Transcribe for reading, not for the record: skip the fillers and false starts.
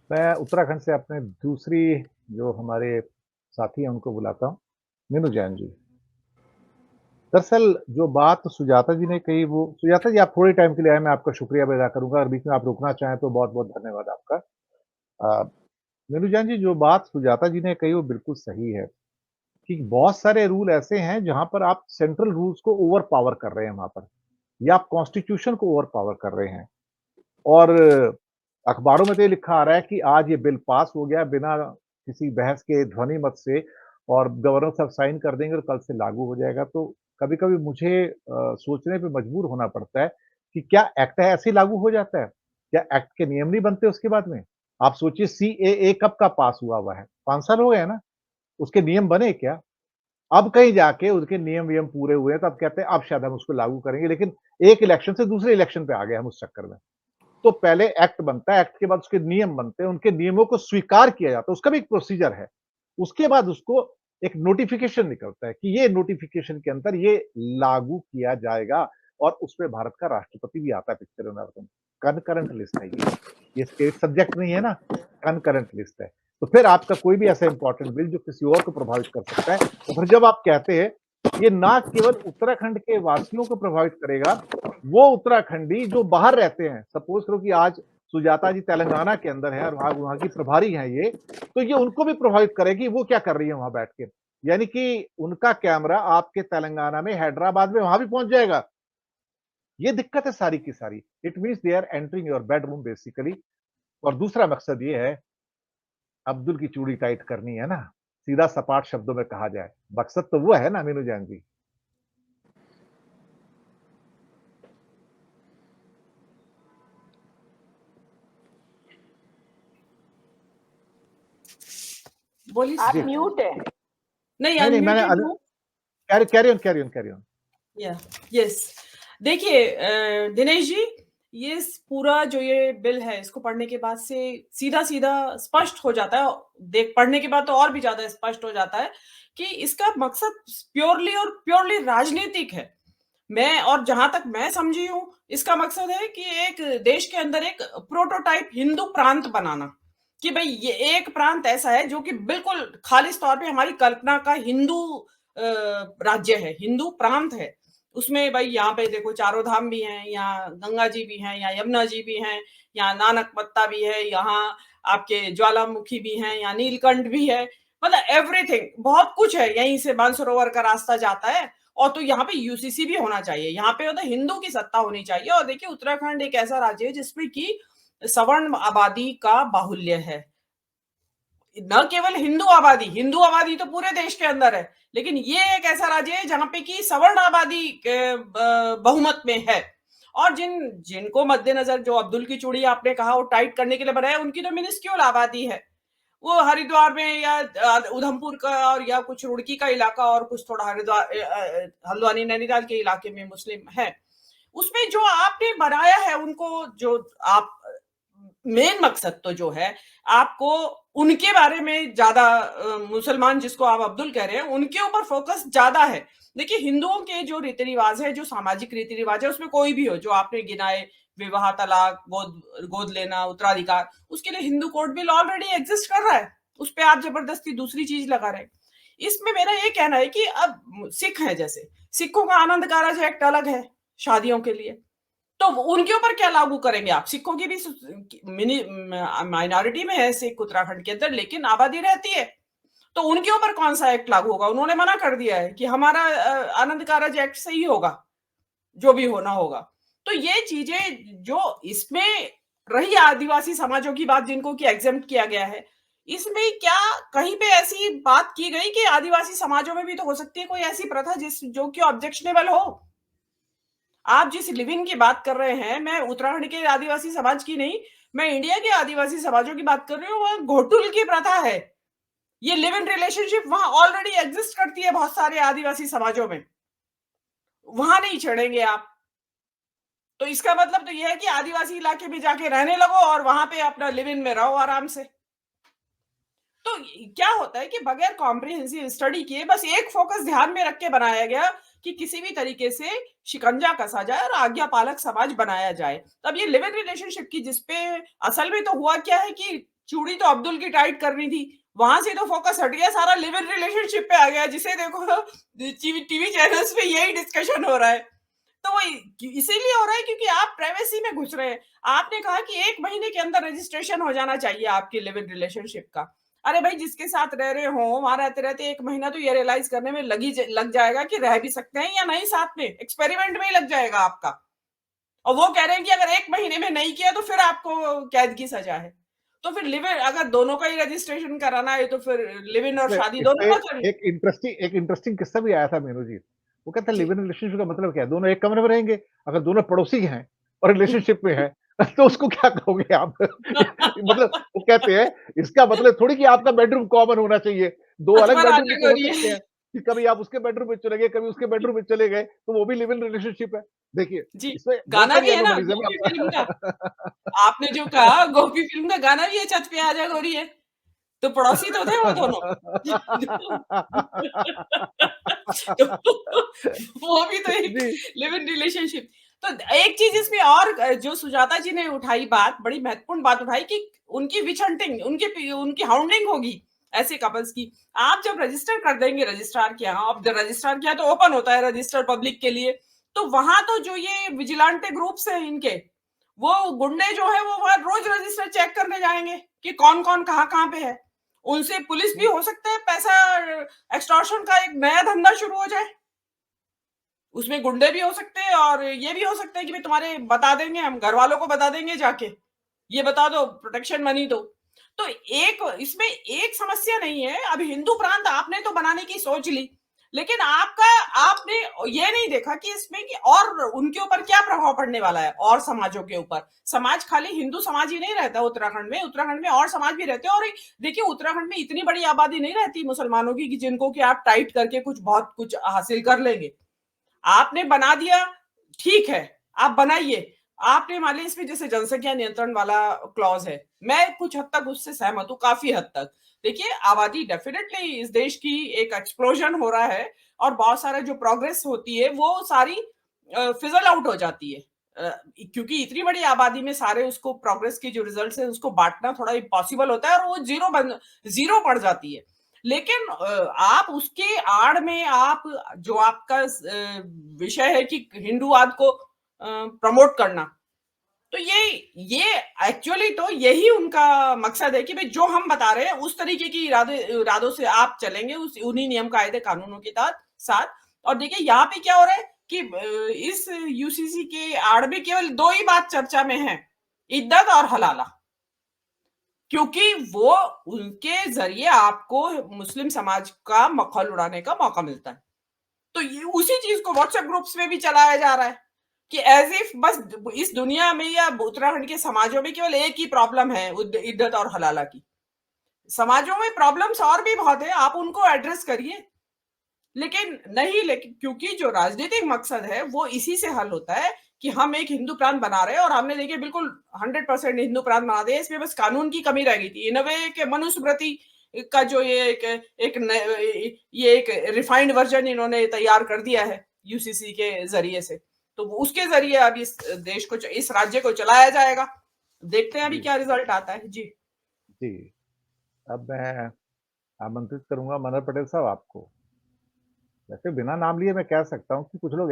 मैं उत्तराखंड से अपने दूसरी जो हमारे साथी हैं उनको बुलाता हूँ, मीनू जैन जी। दरअसल जो बात सुजाता जी ने कही वो सुजाता जी आप थोड़े टाइम के लिए आए, मैं आपका शुक्रिया भी अदा करूँगा, अगर बीच में आप रुकना चाहें तो बहुत-बहुत धन्यवाद आपका। अ, मीनू जैन जी जो बात सुजाता जी ने कही वो बिल्कुल सही है, कि बहुत सारे रूल ऐसे हैं जहाँ पर आप सेंट्रल रूल्स को ओवर पावर कर रहे हैं वहाँ पर, या आप कॉन्स्टिट्यूशन को ओवर पावर कर रहे हैं। और अखबारों में तो ये लिखा आ रहा है कि आज ये बिल पास हो गया बिना किसी बहस के ध्वनि मत से और गवर्नर साहब साइन कर देंगे और कल से लागू हो जाएगा। तो कभी-कभी मुझे सोचने पे मजबूर होना पड़ता है कि क्या एक्ट है ऐसे ही लागू हो जाता है? क्या एक्ट के नियम नहीं बनते उसके बाद में? आप सोचिए सीएए कब का पास हुआ हुआ है? 5 साल हो गए हैं ना? उसके नियम बने क्या? अब कहीं जाके उसके नियम-वियम पूरे हुए हैं तो अब कहते हैं अब शायद हम उसको लागू करेंगे, लेकिन एक इलेक्शन से दूसरे इलेक्शन पे आ गए हम उस चक्कर में। तो पहले एक्ट बनता है, एक्ट के बाद उसके नियम बनते हैं, उनके नियमों को स्वीकार किया जाता है, उसका भी एक प्रोसीजर है। उसके बाद उसको एक नोटिफ़िकेशन निकलता है कि ये नोटिफ़िकेशन के अंदर ये लागू किया जाएगा और उसमें भारत का राष्ट्रपति भी आता है पिक्चर में भारत में। कनकरेंट लिस्ट है ये स्टेट सब्जेक्ट नहीं है ना, कनकरेंट लिस्ट है। तो फिर आपका कोई भी ऐसा इंपॉर्टेंट बिल जो किसी और को प्रभावित कर सकता है, और फिर जब आप कहते हैं, ये ना केवल उत्तराखंड के वासियों को प्रभावित करेगा, वो उत्तराखंडी जो बाहर रहते हैं, सपोज़ करो कि आज सुजाता जी तेलंगाना के अंदर हैं और वहाँ वहाँ की प्रभारी हैं ये, तो ये उनको भी प्रभावित करेगी, वो क्या कर रही है वहाँ बैठ के। यानी कि उनका कैमरा आपके तेलंगाना में, हैदराबाद में वहाँ भी पहुँच जाएगा। ये दिक्कत है सारी की सारी। It means they are entering your bedroom basically. और दूसरा मकसद ये है, अब्दुल की चूड़ी टाइट करनी है ना, सीधा सपाट शब्दों में कहा जाए। मकसद तो वो है ना मीनू जान जी। बोलिए आप जी। म्यूट है। नहीं, नहीं, नहीं मैंने अनम्यूटेड हूँ। Carry carry on, carry on, carry on. या यस, देखिए दिनेश जी, ये पूरा जो ये बिल है इसको पढ़ने के बाद से सीधा-सीधा स्पष्ट हो जाता है, देख पढ़ने के बाद तो और भी ज़्यादा स्पष्ट हो जाता है कि इसका मकसद प्योरली राजनीतिक है। मैं और जहाँ तक मैं समझी हूँ, इसका मकसद है कि एक देश के अंदर एक प्रोटोटाइप हिंदू प्रांत बनाना, कि भई ये एक प्रांत ऐसा है जो कि बिल्कुल खालिस तौर पे हमारी कल्पना का हिंदू राज्य है, हिंदू प्रांत है। उसमें भई यहाँ पे देखो चारों धाम भी हैं, यहाँ गंगा जी भी हैं, यहाँ यमुना जी भी हैं, यहाँ नानकमत्ता भी है, यहाँ आपके ज्वालामुखी भी हैं, यहाँ नीलकंठ भी है, मतलब एवरीथिंग बहुत कुछ है। यहीं से मानसरोवर का रास्ता जाता है और तो यहाँ पे यूसीसी भी होना चाहिए, यहाँ पे मतलब हिंदू की सत्ता होनी चाहिए। और देखिए उत्तराखंड एक ऐसा राज्य है जिसमें कि सवर्ण आबादी का बाहुल्य है, न केवल हिंदू आबादी तो पूरे देश के अंदर है, लेकिन ये एक ऐसा राज्य है जहां पे कि सवर्ण आबादी बहुमत में है। और जिनको मद्देनजर जो अब्दुल की चूड़ी आपने कहा वो टाइट करने के लिए बनाया, उनकी तो मिनिस्क्यूल आबादी है। वो हरिद्वार में या उधमपुर का और या कुछ रुड़की का इलाका और कुछ थोड़ा हल्द्वानी नैनीताल के इलाके में मुस्लिम है। उसमें जो आपने बनाया है उनको, जो आप मेन मकसद तो जो है आपको उनके बारे में ज्यादा, मुसलमान जिसको आप अब्दुल कह रहे हैं उनके ऊपर फोकस ज्यादा है। देखिए हिंदुओं के जो रीति रिवाज है, जो सामाजिक रीति रिवाज है, उसमें कोई भी हो जो आपने गिनाए, विवाह, तलाक, गोद गोद लेना, उत्तराधिकार, उसके लिए Hindu code bill already exist कर रहा है। उस पे आप जबरदस्ती दूसरी चीज लगा रहे हैं। इसमें मेरा ये कहना है कि अब सिख है, जैसे सिखों का आनंद कारज एक्ट अलग है शादियों के लिए, तो उनके ऊपर क्या लागू करेंगे आप? सिखों की भी मिनी माइनॉरिटी में है सिख उत्तराखंड के अंदर, लेकिन आबादी रहती है, तो उनके ऊपर कौन सा एक्ट लागू होगा? उन्होंने मना कर दिया है कि हमारा आनंद कारज एक्ट से ही होगा, जो भी होना होगा। तो ये चीजें जो इसमें रही आदिवासी समाजों की बात, जिनको कि एग्जेम्प्ट किया गया है, इसमें क्या कहीं पे ऐसी बात की गई कि आदिवासी समाजों में भी तो हो सकती है कोई ऐसी प्रथा जिस जो कि ऑब्जेक्शनेबल हो? आप जिस लिविंग की बात कर रहे हैं, मैं उत्तराखंड के आदिवासी समाज की नहीं, मैं इंडिया के आदिवासी समाजों की बात कर रही हूँ। वहां घोटुल की प्रथा है, ये लिव इन रिलेशनशिप वहां ऑलरेडी एग्जिस्ट करती है बहुत सारे आदिवासी समाजों में, वहां नहीं छेड़ेंगे आप। तो इसका मतलब तो यह है कि आदिवासी इलाके में जाके रहने लगो और वहां पे अपना लिव इन में रहो आराम से। तो क्या होता है कि बगैर कॉम्प्रिहेंसिव स्टडी किए बस एक फोकस ध्यान में रख के बनाया गया कि किसी भी तरीके से शिकंजा कसा जाए और आज्ञा पालक समाज बनाया जाए। तब ये लिव इन रिलेशनशिप की जिसपे असल में तो हुआ क्या है कि चूड़ी तो अब्दुल की टाइट करनी थी, वहां से तो फोकस हट गया, सारा लिव इन रिलेशनशिप पे आ गया, जिसे देखो टीवी चैनल्स पे यही डिस्कशन हो रहा है। तो वो इसीलिए हो रहा है क्योंकि आप प्राइवेसी में घुस रहे हैं। आपने कहा कि 1 महीने के अंदर रजिस्ट्रेशन हो जाना चाहिए आपके लिव इन रिलेशनशिप का। अरे भाई, जिसके साथ रह रहे हो, वहां रहते-रहते 1 महीना तो ये रियलाइज़ करने में लग जाएगा कि रह भी सकते हैं या नहीं साथ में। एक्सपेरिमेंट में ही लग जाएगा आपका। और वो कह रहे हैं कि अगर 1 महीने में नहीं किया तो फिर आपको कैद की सज़ा है। तो फिर लिव इन, अगर दोनों का ही रजिस्ट्रेशन कराना है तो फिर लिव इन और इसमें शादी दोनों इसपे का करें। एक इंटरेस्टिंग किस्सा भी आया था मीनू जी। वो कहता है जी। लिव इन रिलेशनशिप का मतलब क्या है? दोनों एक कमरे में रहेंगे, अगर दोनों पड़ोसी हैं और रिलेशनशिप में हैं, तो उसको क्या कहोगे आप? मतलब वो कहते हैं इसका मतलब थोड़ी कि आपका बेडरूम कॉमन होना चाहिए, 2 अलग बेडरूम भी आत्मराजक तो हो हो रही सकते है। हैं, कि कभी आप उसके बेडरूम में चले गए, कभी उसके बेडरूम में चले गए, तो वो भी लिव इन रिलेशनशिप है। देखिए, जी, इसमें बहुत गाना सारी भी है ना एनोमलीज़ गोपी फ़िल्म का। है। आपने जो कहा गोपी फ़िल्म का गाना भी है, छत पे आजा गोरी है। तो पड़ोसी तो थे वो दोनों। तो वो भी तो एक जी, लिव इन रिलेशनशिप। तो एक चीज़ इसमें और जो सुजाता जी ने उठाई बात, बड़ी महत्वपूर्ण बात उठाई कि उनकी विच हंटिंग, उनकी हाउंडिंग होगी ऐसे कपल्स की। आप जब रजिस्टर कर देंगे रजिस्ट्रार के यहाँ, अब जब रजिस्ट्रार के यहाँ तो ओपन होता है रजिस्टर पब्लिक के लिए, तो वहाँ तो जो ये विजिलेंटे ग्रुप्स हैं इनके, वो गुंडे जो है वो वहाँ रोज़ रजिस्टर चेक करने जाएँगे कि कौन-कौन कहाँ-कहाँ पे है। उनसे पुलिस भी जी, हो सकता है पैसा एक्सटॉर्शन का एक नया धंधा शुरू हो जाए। उसमें गुंडे भी हो सकते हैं और ये भी हो सकता है कि भाई तुम्हारे बता देंगे, हम घर वालों को बता देंगे जाके, ये बता दो प्रोटेक्शन मनी दो। तो एक इसमें एक समस्या नहीं है, अब हिंदू प्रांत आपने तो बनाने की सोच ली, लेकिन आपने ये नहीं देखा कि इसमें कि और उनके ऊपर क्या प्रभाव पड़ने वाला है और समाजों के ऊपर। समाज खाली हिंदू समाज ही नहीं रहता उत्तराखंड में और समाज भी रहते हैं। और देखिए, उत्तराखंड में इतनी बड़ी आबादी नहीं रहती मुसलमानों की कि जिनको कि आप टाइट करके कुछ बहुत कुछ हासिल कर लेंगे। आपने बना दिया, ठीक है, आप बनाइए। आपने मान लीजिए इसमें जैसे जनसंख्या नियंत्रण वाला क्लॉज़ है, मैं कुछ हद तक उससे सहमत हूँ, काफ़ी हद तक। देखिए, आबादी डेफ़िनेटली इस देश की एक एक्सप्लोज़न हो रहा है और बहुत सारा जो प्रोग्रेस होती है, वो सारी फिज़ल आउट हो जाती है। क्योंकि इतनी बड़ी आबादी में सारे उसको प्रोग्रेस के जो रिज़ल्ट्स हैं, उसको बाँटना थोड़ा इम्पॉसिबल होता है और वो ज़ीरो पड़ जाती है। लेकिन आप उसके आड़ में आप जो आपका विषय है कि हिंदूवाद को प्रमोट करना, तो ये एक्चुअली तो यही उनका मकसद है कि भाई जो हम बता रहे हैं उस तरीके की इरादों से आप चलेंगे, उस उन्हीं नियम कायदे कानूनों के तहत साथ। और देखिए यहाँ पे क्या हो रहा है कि इस यूसीसी के आड़ में केवल 2 ही बात चर्चा में है, इद्दत और हलाला। क्योंकि वो उनके ज़रिए आपको मुस्लिम समाज का मखौल उड़ाने का मौका मिलता है। तो ये उसी चीज़ को व्हाट्सएप ग्रुप्स में भी चलाया जा रहा है कि ऐज़ इफ बस इस दुनिया में या उत्तराखंड के समाजों में केवल एक ही प्रॉब्लम है इद्दत और हलाला की। समाजों में प्रॉब्लम्स और भी बहुत है, आप उनको एड्रेस करिए। लेकिन क्योंकि जो राजनीतिक मकसद है वो इसी से हल होता है कि हम एक हिंदू प्रांत बना रहे हैं और हमने देखिए बिल्कुल 100% हिंदू प्रांत बना दिया, इसमें बस कानून की कमी रह गई थी। इन अ वे कि मनुस्मृति का जो ये एक रिफाइंड वर्जन इन्होंने तैयार कर दिया है यूसीसी के जरिए से। तो उसके जरिए अब इस देश को, इस राज्य को चलाया जाएगा। देखते हैं अभी जी, क्या रिजल्ट आता है। जी। जी। अब मैं आमंत्रित करूँगा मनोहर पटेल साहब आपको। वैसे बिना नाम लिए मैं कह सकता हूँ कि कुछ लोग